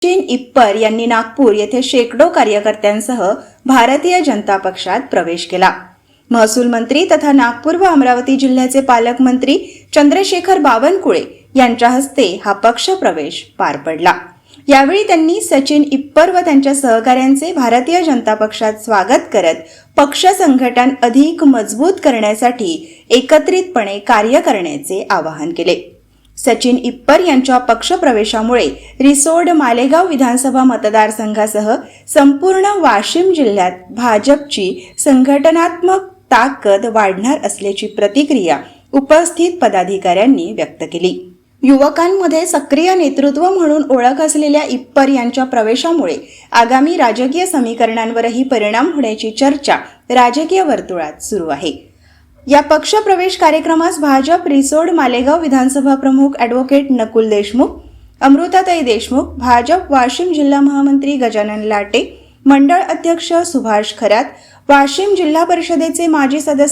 सचिन इप्पर यांनी नागपूर येथे शेकडो कार्यकर्त्यांसह भारतीय जनता पक्षात प्रवेश केला। महसूल मंत्री तथा नागपूर व अमरावती जिल्ह्याचे पालकमंत्री चंद्रशेखर बावनकुळे यांच्या हस्ते हा पक्ष प्रवेश पार पडला। यावेळी त्यांनी सचिन इप्पर व त्यांच्या सहकाऱ्यांचे भारतीय जनता पक्षात स्वागत करत पक्ष संघटन अधिक मजबूत करण्यासाठी एकत्रितपणे कार्य करण्याचे आवाहन केले। सचिन इप्पर यांच्या पक्षप्रवेशामुळे रिसोड मालेगाव विधानसभा मतदारसंघासह संपूर्ण वाशिम जिल्ह्यात भाजपची संघटनात्मक ताकद वाढणार असल्याची प्रतिक्रिया उपस्थित पदाधिकाऱ्यांनी व्यक्त केली। युवकांमध्ये सक्रिय नेतृत्व म्हणून ओळख असलेल्या इप्पर यांच्या प्रवेशामुळे आगामी राजकीय समीकरणांवरही परिणाम होण्याची चर्चा राजकीय वर्तुळात सुरू आहे। या पक्ष प्रवेश कार्यक्रमास भाजप रिसोड मालेगाव विधानसभा प्रमुख ॲडव्होकेट नकुल देशमुख, अमृताताई देशमुख, भाजप वाशिम जिल्हा महामंत्री गजानन लाटे, मंडळ अध्यक्ष सुभाष खरात, वाशिम जिल्हा परिषदेचे माजी सदस्य